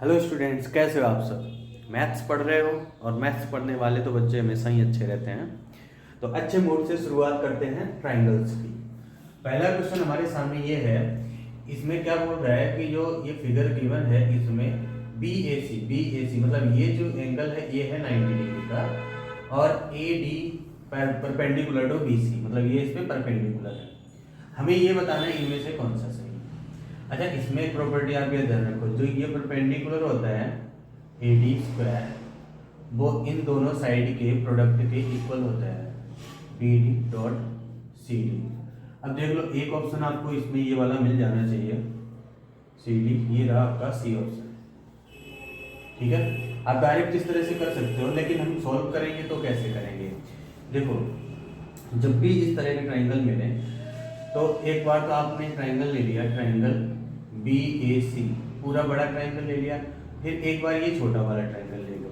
Hello students, कैसे हो आप सब। मैथ्स पढ़ रहे हो और मैथ्स पढ़ने वाले तो बच्चे हमेशा ही अच्छे रहते हैं। तो अच्छे मूड से शुरुआत करते हैं ट्राइंगल्स की। पहला क्वेश्चन हमारे सामने ये है। इसमें क्या बोल रहा है कि जो ये फिगर गिवन है इसमें बी ए सी मतलब ये जो एंगल है ये है 90 डिग्री का और A D perpendicular to B C, मतलब ये इस पे परपेंडिकुलर है। हमें ये बताना है इनमें से कौन सा सही है। अच्छा, इसमें एक प्रॉपर्टी आप ये ध्यान रखो, जो ये परपेंडिकुलर होता है ए डी स्क्वायर वो इन दोनों साइड के प्रोडक्ट के इक्वल होता है B D dot C D. अब देख लो, एक ऑप्शन आपको इसमें ये वाला मिल जाना चाहिए सी डी, ये रहा आपका सी ऑप्शन। ठीक है, आप डायरेक्ट इस तरह से कर सकते हो, लेकिन हम सॉल्व करेंगे तो कैसे करेंगे। देखो, जब भी इस तरह के ट्राइंगल मिले तो एक बार तो आपने ट्राइंगल ले लिया, ट्राइंगल बी ए सी, पूरा बड़ा ट्राइंगल ले लिया। फिर एक बार ये छोटा वाला ट्राइंगल ले लो।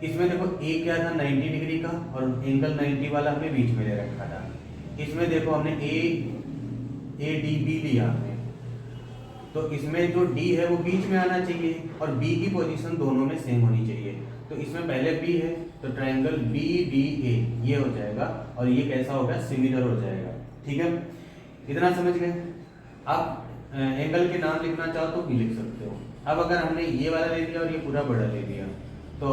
इसमें देखो ए क्या था 90 डिग्री का और एंगल 90 वाला हमने बीच में ले रखा था। इसमें देखो हमने ए डी बी लिया हमने, तो इसमें जो डी है वो बीच में आना चाहिए और बी की पोजीशन दोनों में सेम होनी चाहिए। तो इसमें पहले बी है तो ट्राइंगल बी डी ए ये हो जाएगा और ये कैसा होगा, सिमिलर हो जाएगा। ठीक है, इतना समझ गए। आप एंगल के नाम लिखना चाहो तो भी लिख सकते हो। अब अगर हमने ये वाला ले लिया और ये पूरा बड़ा ले लिया तो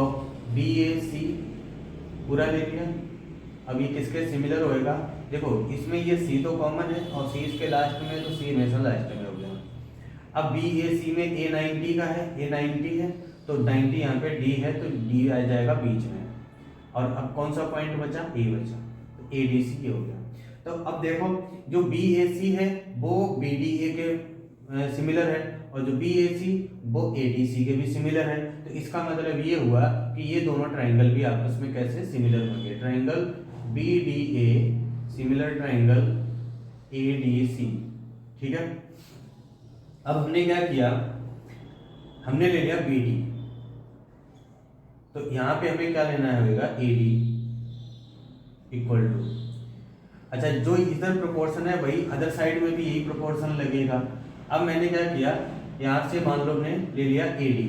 बी ए सी पूरा ले लिया। अब ये किसके सिमिलर होएगा, देखो इसमें ये सी तो कॉमन है और सी इसके लास्ट में, तो सी हमेशा लास्ट में हो गया। अब बी ए सी में ए 90 का है, ए 90 है तो 90 यहाँ पे डी है तो डी आ जाएगा बीच में। और अब कौन सा पॉइंट बचा, ए बचा, तो ए डी सी हो गया। तो अब देखो, जो बी ए सी है वो बी डी ए के सिमिलर है और जो बी ए सी वो ए डी सी के भी सिमिलर है। तो इसका मतलब ये हुआ कि ये दोनों ट्राइंगल भी आपस में कैसे सिमिलर होंगे। Triangle B D A similar triangle A D C. ठीक है, अब हमने क्या किया, हमने ले लिया बी डी, तो यहाँ पे हमें क्या लेना होगा, ए डी इक्वल टू, अच्छा जो इधर प्रोपोर्शन है वही अदर साइड में भी यही प्रोपोर्शन लगेगा। अब मैंने क्या किया, यहां से मान लो हमने ले लिया ए डी,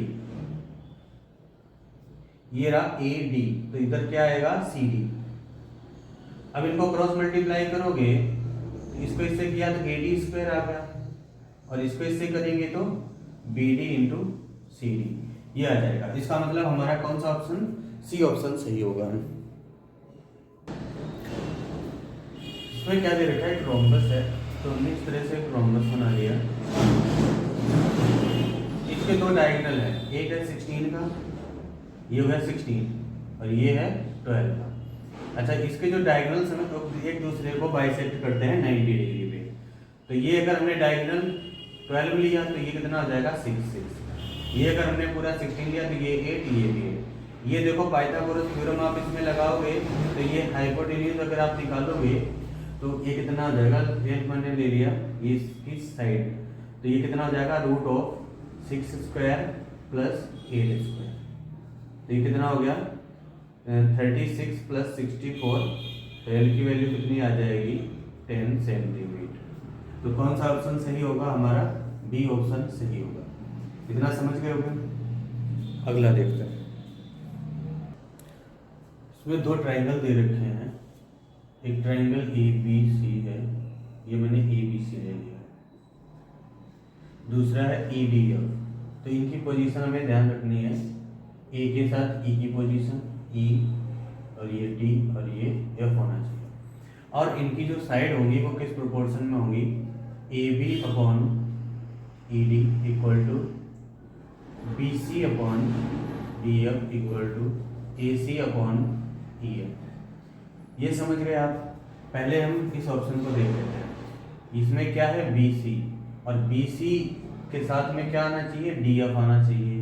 ये रहा ए डी, तो इधर क्या आएगा सी डी। अब इनको क्रॉस मल्टीप्लाई करोगे तो इसको इससे किया तो ए डी स्क्वायर आ गया और इसको इससे करेंगे तो B D into C D, ये आ जाएगा। इसका मतलब हमारा कौन सा ऑप्शन, सी ऑप्शन सही होगा। इसमें क्या दे रखा है, एक रोम्बस है, तो हमने इस तरह से एक रोम्बस बना लिया। इसके दो डायगोनल है, एक है 16 का, ये हो गया 16 और ये है 12 का। अच्छा, इसके जो डायगोनल्स हैं तो एक दूसरे को बाइसेक्ट करते हैं 90 डिग्री पे। तो ये अगर हमने डायगोनल 12 लिया तो ये कितना आ जाएगा 6। ये अगर हमने पूरा 16 लिया तो ये 8, ये भी 8। ये देखो पाइथागोरस थ्योरम आप इसमें लगाओगे तो ये हाइपोटेन्यूज अगर आप निकालोगे तो ये कितना आ जाएगा, एक मैंने ले लिया ये इसकी साइड, तो ये कितना हो जाएगा, root of 6 square plus 8 square, तो ये कितना हो गया 36 प्लस 64, तो एल की वैल्यू कितनी आ जाएगी 10 सेंटीमीटर। तो कौन सा ऑप्शन सही होगा हमारा, बी ऑप्शन सही होगा। इतना समझ गए होंगे। अगला देखते हैं। इसमें दो ट्राइंगल दे रखे हैं, एक ट्राइंगल ए बी सी है, ये मैंने ए बी सी ले लिया। दूसरा है ई डी एफ, तो इनकी पोजीशन हमें ध्यान रखनी है, ए के साथ ई की पोजीशन ई और ये डी और ये एफ होना चाहिए। और इनकी जो साइड होंगी वो किस प्रोपोर्शन में होंगी, A B upon E D equal to B C upon D F equal to A C upon E F. ये समझ गए आप। पहले हम इस ऑप्शन को देख लेते हैं। इसमें क्या है बी सी और बी सी के साथ में क्या आना चाहिए, डी एफ आना चाहिए।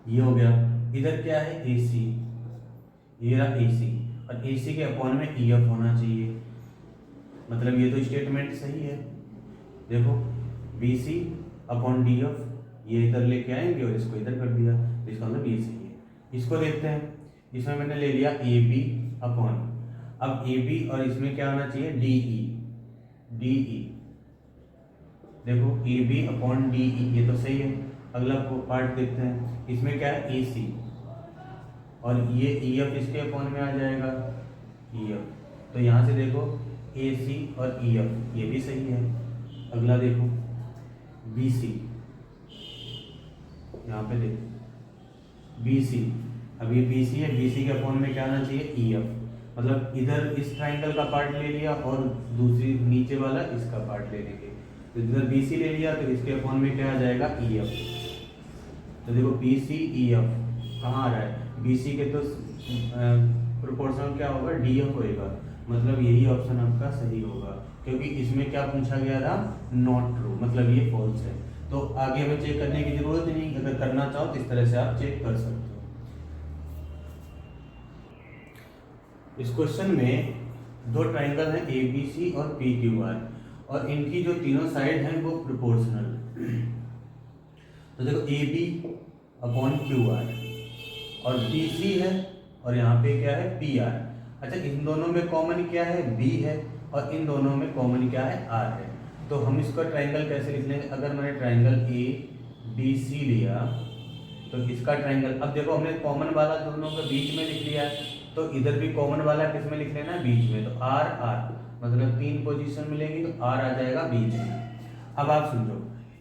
ये हो गया। इधर क्या है ए सी, ये रहा ए सी और ए सी के अपॉन में ई एफ होना चाहिए, मतलब ये तो स्टेटमेंट सही है। देखो B C upon D F, ये इधर लेके आएंगे और इसको इधर कर दिया, इसका मतलब ये सही है। इसको देखते हैं, इसमें मैंने ले लिया ए बी अपॉन, अब ए बी और इसमें क्या होना चाहिए डी ई, डी ई देखो A B upon D E, ये तो सही है। अगला पार्ट देखते हैं, इसमें क्या है ए सी, और ये ई एफ इसके अपॉन में आ जाएगा ई एफ। तो यहाँ से देखो ए सी और ई एफ, ये भी सही है। अगला देखो बी सी, यहाँ पे देखो बी सी, अब ये बी सी है, बी सी के अपॉन में क्या आना चाहिए ई एफ। मतलब इधर इस ट्राइंगल का पार्ट ले लिया और दूसरी नीचे वाला इसका पार्ट ले लेंगे। तो इधर बी सी ले लिया तो इसके अपॉन में क्या आ जाएगा ई एफ। तो देखो बी सी ई एफ कहाँ आ रहा है, बी सी के तो प्रोपोर्शनल क्या होगा डी एफ होएगा, मतलब यही ऑप्शन आपका सही होगा, क्योंकि इसमें क्या पूछा गया था नॉट ट्रू, मतलब ये फॉल्स है। तो आगे हमें चेक करने की जरूरत ही नहीं, अगर करना चाहो तो इस तरह से आप चेक कर सकते हो। इस क्वेश्चन में दो ट्राइंगल हैं ए बी सी और पी क्यू आर, और इनकी जो तीनों साइड हैं वो प्रोपोर्शनल। तो देखो A B upon Q R और बी सी है, और यहाँ पे क्या है पी आर। अच्छा, इन दोनों में कॉमन क्या है बी है, और इन दोनों में कॉमन क्या है आर है। तो हम इसका ट्राइंगल कैसे लिख लेंगे, अगर मैंने ट्राइंगल ए बी सी लिया तो इसका ट्राइंगल, अब देखो हमने कॉमन वाला दोनों के बीच में लिख लिया है, तो इधर भी कॉमन वाला किस में लिख लेना है बीच में। तो आर आर मतलब 3 पोजीशन मिलेगी, तो आर आ जाएगा बीच में। अब आप समझो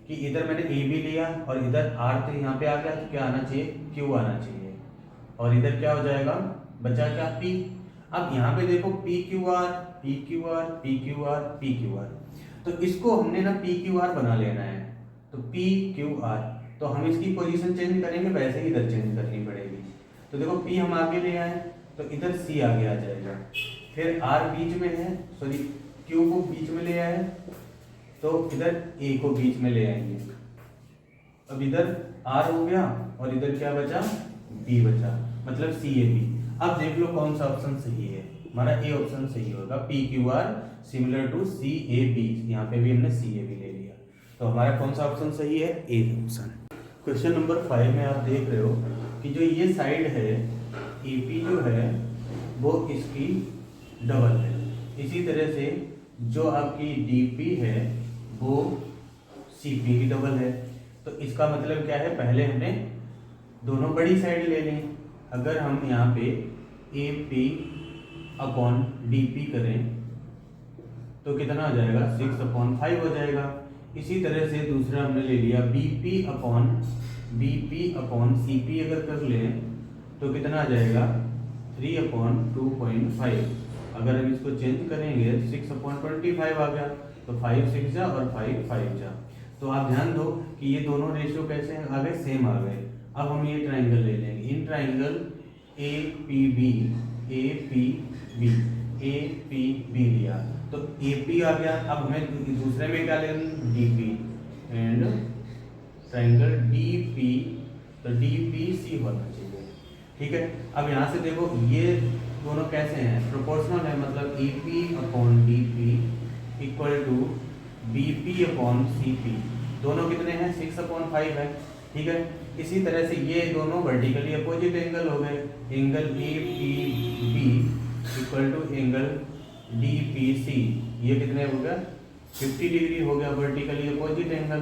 कि इधर मैंने ए बी लिया और इधर आर, तो यहाँ पे आ गया, तो क्या आना चाहिए क्यू आना चाहिए, और इधर क्या हो जाएगा बचा क्या पी। अब यहाँ पे देखो P Q R P Q R P Q R P Q are, तो इसको हमने ना पी क्यू आर बना लेना है। तो पी क्यू आर, तो हम इसकी पोजीशन चेंज करेंगे, वैसे ही इधर चेंज करनी पड़ेगी। तो देखो पी हम आगे ले आए तो इधर सी आगे आ जाएगा, फिर आर बीच में है, सॉरी क्यू को बीच में ले आए तो इधर ए को बीच में ले आएंगे। अब इधर आर हो गया और इधर क्या बचा बी बचा, मतलब सी ए बी। अब देख लो कौन सा ऑप्शन सही है, हमारा ए ऑप्शन सही होगा, P Q R similar to C A B. यहाँ पे भी हमने सी ए बी ले लिया, तो हमारा कौन सा ऑप्शन सही है ए ऑप्शन। क्वेश्चन नंबर 5 में आप देख रहे हो कि जो ये साइड है ए पी जो है वो इसकी डबल है, इसी तरह से जो आपकी डी पी है वो सी पी की डबल है। तो इसका मतलब क्या है, पहले हमने दोनों बड़ी साइड ले ली। अगर हम यहाँ पे ए पी अपॉन डी पी करें तो कितना हो जाएगा 6/5 हो जाएगा। इसी तरह से दूसरा हमने ले लिया B P upon C P, अगर कर लें तो कितना आ जाएगा 3/2.5। अगर हम इसको चेंज करेंगे 6/25 आ गया, तो 5 6 जा और 5 5 जा। तो आप ध्यान दो कि ये दोनों रेशियो कैसे आ गए, सेम आ गए। अब हम ये ट्राइंगल ले लेंगे, in triangle A P B लिया तो ए पी आ गया। अब हमें दूसरे में क्या लेना D P, and triangle D P, तो डी पी सी होना चाहिए, ठीक है। अब यहाँ से देखो ये दोनों कैसे हैं प्रोपोर्शनल है, मतलब A P upon D P equal to B P upon C P, दोनों कितने हैं 6/5 है, ठीक है। इसी तरह से ये दोनों वर्टिकली अपोजिट एंगल हो गए, angle A P B equal to angle D P C, ये कितने हो गया 50 डिग्री हो गया वर्टिकली अपोजिट एंगल।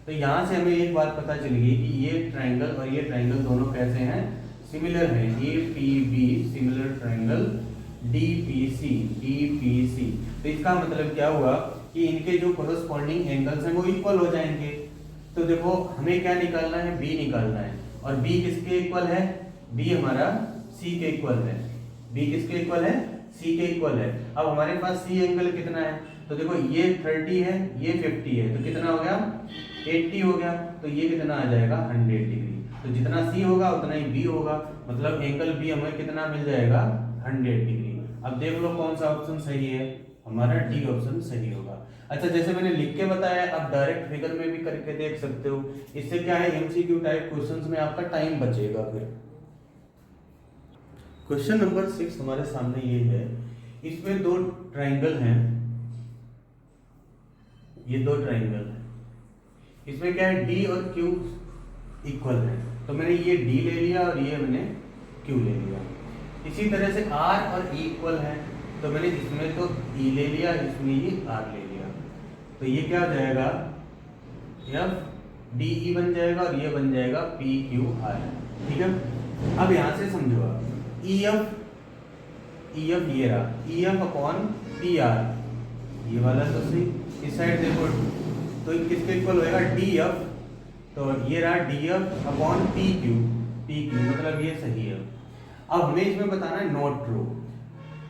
तो यहाँ से हमें एक बात पता चल गई कि ये ट्राइंगल और ये ट्राइंगल दोनों कैसे हैं सिमिलर है, A P B similar triangle D P C. तो इसका मतलब क्या हुआ कि इनके जो कोरस्पॉन्डिंग एंगल्स हैं वो इक्वल हो जाएंगे। तो देखो हमें क्या निकालना है बी निकालना है, और बी किसके इक्वल है, बी हमारा सी के इक्वल है, बी किसके इक्वल है सी के इक्वल है। अब हमारे पास सी एंगल कितना है, तो देखो ये 30 है ये 50 है, तो कितना हो गया 80 हो गया, तो ये कितना आ जाएगा 100 डिग्री। तो जितना सी होगा उतना ही बी होगा, मतलब एंगल बी हमें कितना मिल जाएगा 100 डिग्री। अब देख लो कौन सा ऑप्शन सही है, हमारा डी ऑप्शन सही होगा। अच्छा, जैसे मैंने लिख के बताया, आप डायरेक्ट फिगर में भी करके देख सकते हो। इससे क्या है एमसीक्यू टाइप क्वेश्चंस में आपका टाइम बचेगा। फिर क्वेश्चन नंबर 6 हमारे सामने ये है, इसमें दो ट्राइंगल हैं, ये दो ट्राइंगल हैं, इसमें क्या है डी और क्यू इक्वल है, तो मैंने ये डी ले लिया और ये मैंने क्यू ले लिया। इसी तरह से आर और ई इक्वल है, तो मैंने इसमें तो ई ले लिया, इसमें ये आर ले लिया, तो ये क्या हो जाएगा एफ डी ई बन जाएगा और ये बन जाएगा पी क्यू आर। ठीक है, अब यहाँ से समझो आप ई एफ ये रहा E F upon P are, ये वाला तो सही। इस साइड देखो तो किसके इक्वल होएगा डी एफ, तो ये रहा D F upon P Q मतलब ये सही है। अब हमें इसमें बताना है नॉट ट्रू।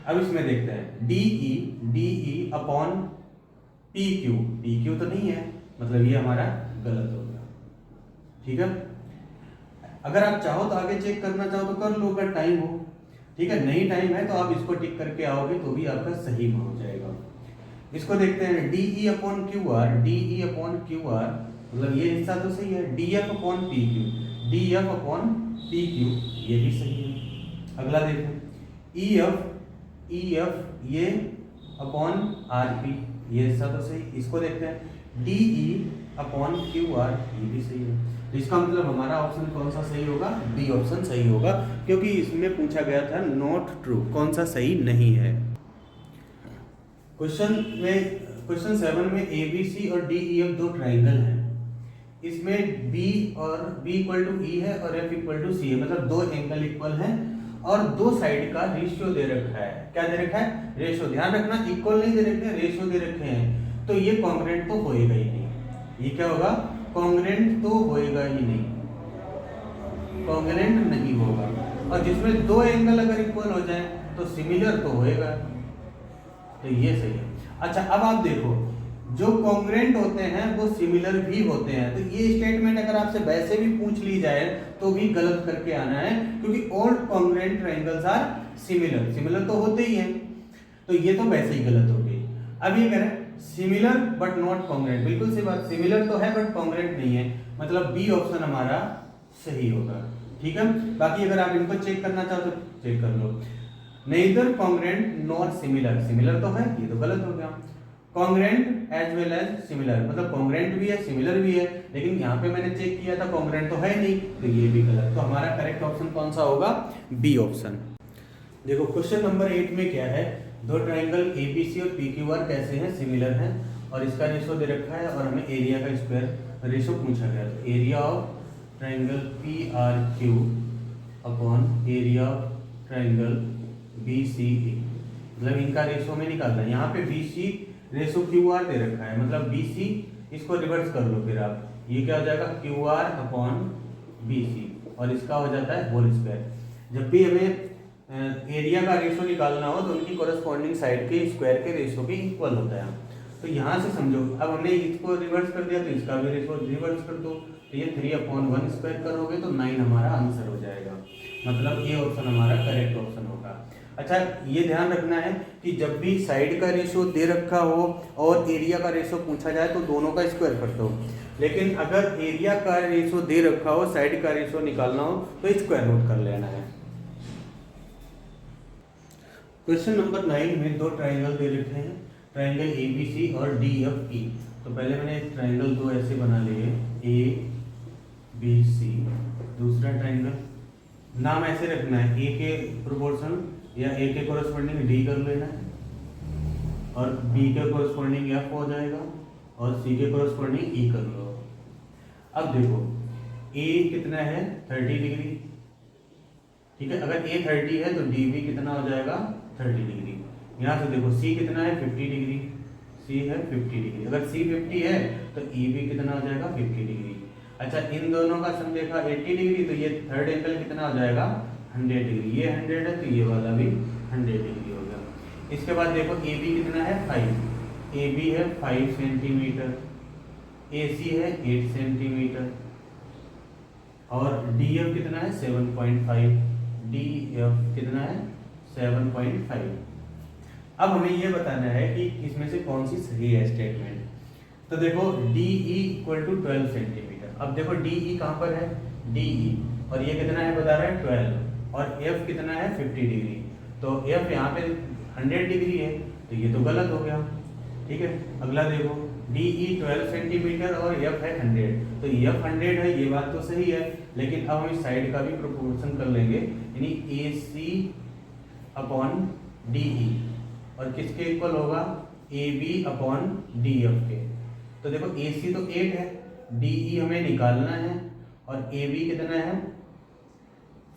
अब इसमें देखते हैं D E upon P Q तो नहीं है, मतलब ये हमारा गलत हो गया। ठीक है, अगर आप चाहो तो आगे चेक करना चाहो तो कर लो अगर टाइम हो। ठीक है, नहीं टाइम है तो आप इसको टिक करके आओगे तो भी आपका सही हो जाएगा। इसको देखते हैं D E upon Q are, मतलब ये हिस्सा तो सही है। D F upon P Q ये भी सही है। अगला देखें ई एफ ये अपॉन आर पी, ये हिस्सा तो सही। इसको देखते हैं D E upon Q are, ये भी सही है। तो इसका मतलब हमारा ऑप्शन कौन सा सही होगा? बी ऑप्शन सही होगा, क्योंकि इसमें पूछा गया था नॉट ट्रू, कौन सा सही नहीं है। क्वेश्चन 7 में ए बी सी और डी ई एफ दो ट्राइंगल हैं। इसमें बी इक्वल टू ई है और एफ इक्वल टू सी है, मतलब दो एंगल इक्वल हैं और दो साइड का रेशियो दे रखा है। क्या दे रखा है? रेशियो। ध्यान रखना, इक्वल नहीं दे रखे हैं, रेशियो दे रखे हैं, तो ये कॉन्ग्रुएंट तो होएगा ही नहीं। ये क्या होगा? कॉन्ग्रुएंट तो होएगा ही नहीं, कॉन्ग्रुएंट नहीं होगा। और जिसमें दो एंगल अगर इक्वल हो जाए तो सिमिलर तो होएगा, तो ये सही है। अच्छा, अब आप देखो जो कॉन्ग्रुएंट होते हैं वो सिमिलर भी होते हैं, तो ये स्टेटमेंट अगर आपसे वैसे भी पूछ ली जाए तो भी गलत करके आना है, क्योंकि all congruent triangles are similar तो होते ही हैं, तो ये तो वैसे ही गलत हो गई। अब ये कह रहे हैं सिमिलर बट नॉट कॉन्ग्रुएंट, बिल्कुल सही बात, सिमिलर तो है बट कॉन्ग्रुएंट नहीं है, मतलब बी ऑप्शन हमारा सही होगा। ठीक है, बाकी अगर आप इनको चेक करना चाहो तो चेक कर लो। नेदर कॉन्ग्रुएंट नॉट सिमिलर तो है, ये तो गलत हो गया। Congruent as well as similar, मतलब कॉन्ग्रुएंट भी है सिमिलर भी है, लेकिन यहाँ पे मैंने चेक किया था कॉन्ग्रुएंट तो है नहीं, तो ये भी गलत। तो हमारा करेक्ट ऑप्शन कौन सा होगा? B option. देखो क्वेश्चन नंबर 8 में क्या है, दो ट्राइंगल एबीसी और पीक्यूआर कैसे हैं? सिमिलर हैं, और इसका रेशो दे रखा है और हमें एरिया का स्क्वायर रेशो पूछा गया। तो area of triangle P R Q upon area of triangle B C A, मतलब इनका रेशो में निकालना है। यहाँ पे B C ratio Q R दे रखा है, मतलब बी सी, इसको रिवर्स कर लो फिर आप, ये क्या हो जाएगा? Q R upon B C, और इसका हो जाता है होल स्क्वायर। जब भी हमें एरिया का रेशो निकालना हो तो उनकी कोरस्पॉन्डिंग साइड के स्क्वायर के रेशो के इक्वल होता है। तो यहाँ से समझो, अब हमने इसको रिवर्स कर दिया तो इसका भी रेशो रिवर्स कर दो, तो ये 3/1 स्क्वायर करोगे तो 9 हमारा आंसर हो जाएगा, मतलब ये ऑप्शन हमारा करेक्ट ऑप्शन होगा। अच्छा, ये ध्यान रखना है कि जब भी साइड का रेशो दे रखा हो और एरिया का रेशो पूछा जाए तो दोनों का स्क्वायर कर दो, लेकिन अगर एरिया का रेशो दे रखा हो, साइड का रेशो निकालना हो तो स्क्वायर रूट कर लेना है। क्वेश्चन नंबर 9 में दो ट्राइंगल दे रखे हैं, ट्राइंगल एबीसी और डीएफई। तो पहले मैंने ट्राइंगल दो ऐसे बना लिए, ए बी सी। दूसरा ट्राइंगल नाम ऐसे रखना है, ए के प्रोपोर्शन या ए के कोरस्पॉन्डिंग डी कर लेना है, और बी के कोरस्पॉन्डिंग एफ हो जाएगा, और सी के कोरस्पॉन्डिंग ई कर लो। अब देखो ए कितना है? 30 डिग्री। ठीक है, अगर ए 30 है तो डी भी कितना हो जाएगा? 30 डिग्री। यहाँ से देखो सी कितना है? 50 डिग्री, सी है 50 डिग्री। अगर सी 50 है तो ई भी कितना हो जाएगा? 50 डिग्री। अच्छा, इन दोनों का सम देखा 80 डिग्री, तो ये थर्ड एंगल कितना हो जाएगा? 100 डिग्री। ये 100 है तो ये वाला भी 100 डिग्री हो गया। इसके बाद देखो ए बी कितना है? 5, ए बी है 5 सेंटीमीटर, ए सी है 8 सेंटीमीटर, और डी एफ कितना है? 7.5, डी एफ कितना है? 7.5। अब हमें ये बताना है कि इसमें से कौन सी सही है स्टेटमेंट। तो देखो D E equal to 12 centimetre. अब देखो डी ई कहाँ पर है? डी ई, और ये कितना है बता रहा है? 12, और एफ कितना है? 50 डिग्री। तो एफ यहाँ पे 100 डिग्री है, तो ये तो गलत हो गया। ठीक है, अगला देखो डी ई 12 सेंटीमीटर और एफ है 100, तो एफ 100 है, ये बात तो सही है, लेकिन अब हम इस साइड का भी प्रोपोर्शन कर लेंगे, यानी ए सी अपॉन डी ई, और किसके इक्वल होगा? A B upon D F के। तो देखो ए सी तो 8 है, डी ई हमें निकालना है और ए बी कितना है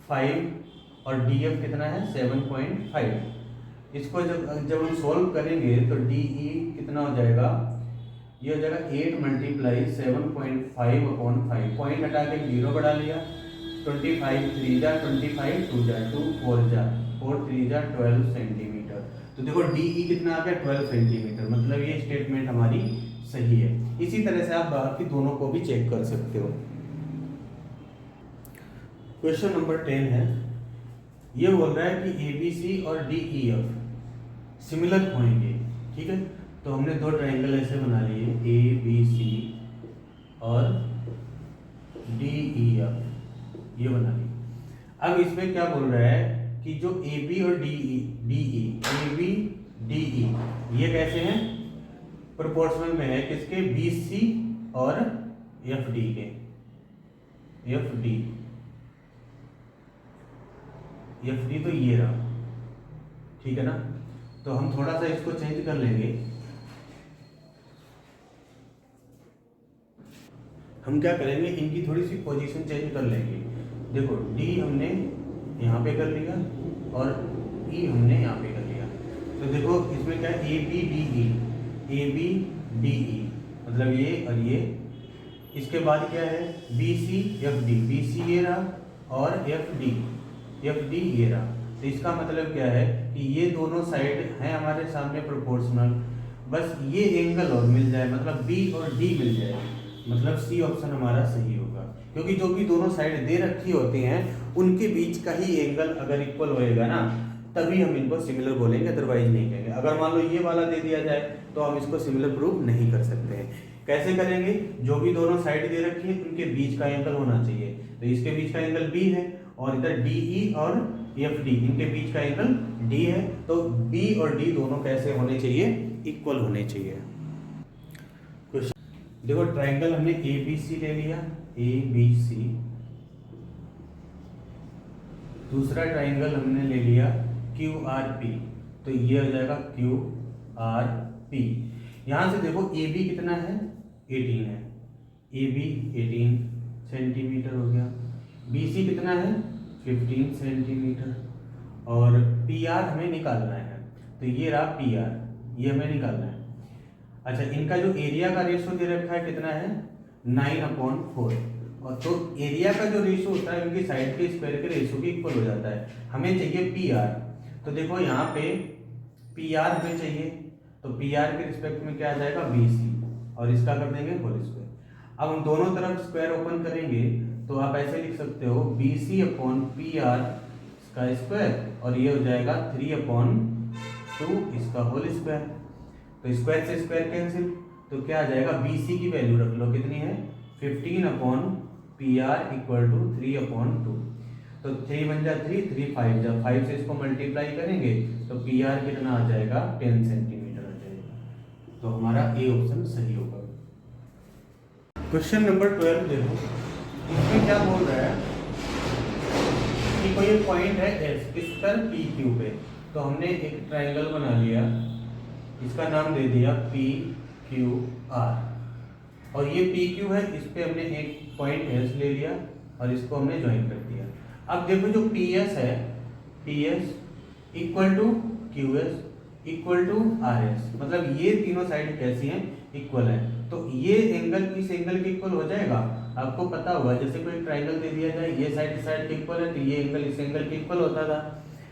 5 और डी एफ कितना है 7.5। इसको जब जब हम सॉल्व करेंगे तो डी ई कितना हो जाएगा, ये हो जाएगा 8 मल्टीप्लाई 7.5/5, पॉइंट हटा के 0 बढ़ा लिया, 25 3 जा 25 2 जा 2 4 जा 4 3 जा 12 सेंटीमीटर। तो देखो डी ई कितना आ गया 12 सेंटीमीटर, मतलब ये स्टेटमेंट हमारी सही है। इसी तरह से आप बाकी दोनों को भी चेक कर सकते हो। क्वेश्चन नंबर 10 है, ये बोल रहा है कि ए बी सी और डी ई एफ सिमिलर होंगे, ठीक है। तो हमने दो ट्राइंगल ऐसे बना लिए ए बी सी और डी ई एफ, ये बना लिए। अब इसमें क्या बोल रहा है कि जो ए बी और D E A B D E ये कैसे हैं, प्रोपोर्शनल में है किसके, बी सी और एफ डी के, एफ डी तो ये रहा, ठीक है ना। तो हम थोड़ा सा इसको चेंज कर लेंगे, हम क्या करेंगे इनकी थोड़ी सी पोजीशन चेंज कर लेंगे। देखो डी हमने यहाँ पे कर लिया और ई हमने यहाँ पे कर लिया। तो देखो इसमें क्या है, ए बी डी ई मतलब ये और ये। इसके बाद क्या है बी सी ये रहा और एफ डी ये रहा। तो इसका मतलब क्या है कि ये दोनों साइड हैं हमारे सामने प्रोपोर्शनल, बस ये एंगल और मिल जाए, मतलब बी और डी मिल जाए, मतलब सी ऑप्शन हमारा सही होगा। क्योंकि जो भी दोनों साइड दे रखी होती हैं उनके बीच का ही एंगल अगर इक्वल होएगा ना तभी हम इनको सिमिलर बोलेंगे, अदरवाइज नहीं कहेंगे। अगर मान लो ये वाला दे दिया जाए तो हम इसको सिमिलर प्रूव नहीं कर सकते हैं। कैसे करेंगे, जो भी दोनों साइड दे रखी है उनके बीच का एंगल होना चाहिए। तो इसके बीच का एंगल बी है और इधर डी ई और एफ डी इनके बीच का एंगल डी है। तो बी और डी दोनों कैसे होने चाहिए, इक्वल होने चाहिए। देखो ट्राइंगल हमने ए बी सी ले लिया, ए बी सी। दूसरा ट्राइंगल हमने ले लिया क्यू आर पी, तो ये हो जाएगा क्यू आर पी। यहां से देखो ए बी कितना है 18 है, ए बी 18 सेंटीमीटर हो गया। बी सी कितना है 15 सेंटीमीटर और पी आर हमें निकालना है। तो ये रहा पी आर, ये हमें निकालना है। अच्छा इनका जो एरिया का रेशो दे रखा है कितना है 9/4, और तो एरिया का जो रेशो होता है उनकी साइड के स्क्वायर के रेशो के इक्वल हो जाता है। हमें चाहिए पी आर, तो देखो यहाँ पे पी आर हमें चाहिए, तो पी आर के रिस्पेक्ट में क्या आ जाएगा बी सी और इसका कर देंगे होल स्क्वायर। अब हम दोनों तरफ स्क्वायर ओपन करेंगे तो आप ऐसे लिख सकते हो B C upon P R इसका स्क्वायर और ये हो जाएगा 3/2 इसका होल स्क्वायर। तो स्क्वायर से स्क्वायर कैंसिल, तो क्या आ जाएगा बी सी की वैल्यू रख लो कितनी है 15/PR = 3/2। तो 3 बन जा 3, 3 5 जा 5 से इसको मल्टीप्लाई करेंगे तो PR कितना आ जाएगा 10 सेंटीमीटर आ जाएगा। तो हमारा ए ऑप्शन सही होगा। क्वेश्चन नंबर 12 देखो, इसमें क्या बोल रहा है कि कोई पॉइंट है एस इस पर पी क्यू पे। तो हमने एक ट्राइंगल बना लिया, इसका नाम दे दिया पी क्यू आर, और ये पी क्यू है, इस पे हमने एक पॉइंट एस ले लिया और इसको हमने ज्वाइन कर दिया। अब देखो जो पी एस है, P S equal to Q S equal to R S, मतलब ये तीनों साइड कैसी हैं इक्वल है। तो ये एंगल इस एंगल के इक्वल हो जाएगा। आपको पता होगा जैसे कोई ट्राइंगल दे दिया जाए, ये साइड इस साइड के इक्वल है तो ये एंगल इस एंगल के इक्वल होता था।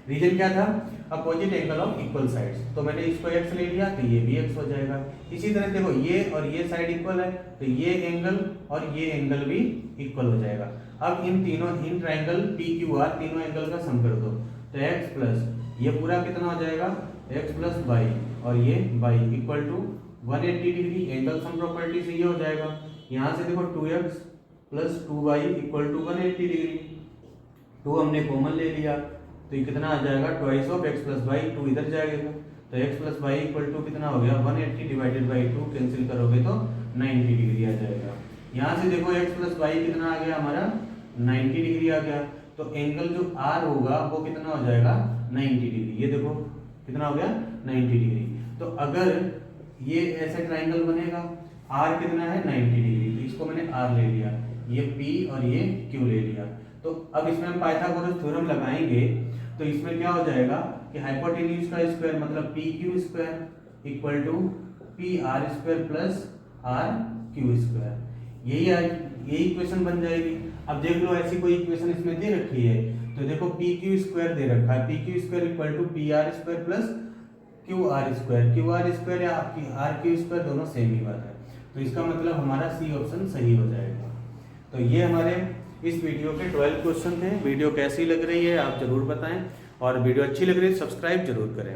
रीजन क्या था, opposite angle of equal sides. तो मैंने इसको x ले लिया तो ये भी x हो जाएगा। इसी तरह देखो ये और ये साइड इक्वल है तो ये एंगल और ये एंगल भी इक्वल हो जाएगा। अब in triangle P Q are तीनों एंगल का सम कर दो तो x प्लस ये पूरा कितना हो जाएगा x प्लस वाई और ये y equal to 180 degree. Angle sum property से ये हो जाएगा। यहाँ से देखो 2x plus 2y equal to 180 degree. 2 हमने कॉमन ले लिया तो ये कितना आ जाएगा twice of x plus y, 2 इधर जाएगा तो x plus y equal to कितना हो गया 180 डिवाइडेड बाई 2, कैंसिल करोगे तो 90 डिग्री आ जाएगा। यहाँ से देखो x प्लस वाई कितना आ गया हमारा 90 डिग्री आ गया। तो एंगल जो r होगा वो कितना हो जाएगा 90 डिग्री। ये देखो कितना हो गया 90 डिग्री। तो अगर ये ऐसे ट्राइंगल बनेगा, r कितना है 90 डिग्री, तो इसको मैंने आर ले लिया, ये पी और ये क्यू ले लिया। तो अब इसमें हम पाइथागोरस थ्योरम लगाएंगे तो इसमें क्या हो जाएगा कि हाइपोटेन्यूज का स्क्वायर मतलब P Q square equal to P R square plus R Q square. यही इक्वेशन बन जाएगी। अब देख लो ऐसी कोई इक्वेशन इसमें दे रखी है तो देखो पी क्यू स्क्वायर दे रखा है, P Q square equal to P R square plus Q R square या आर क्यू स्क्वायर दोनों सेम ही बात है। तो इसका मतलब हमारा सी ऑप्शन सही हो जाएगा। तो ये हमारे इस वीडियो के 12 क्वेश्चन थे। वीडियो कैसी लग रही है आप जरूर बताएं और वीडियो अच्छी लग रही है सब्सक्राइब जरूर करें।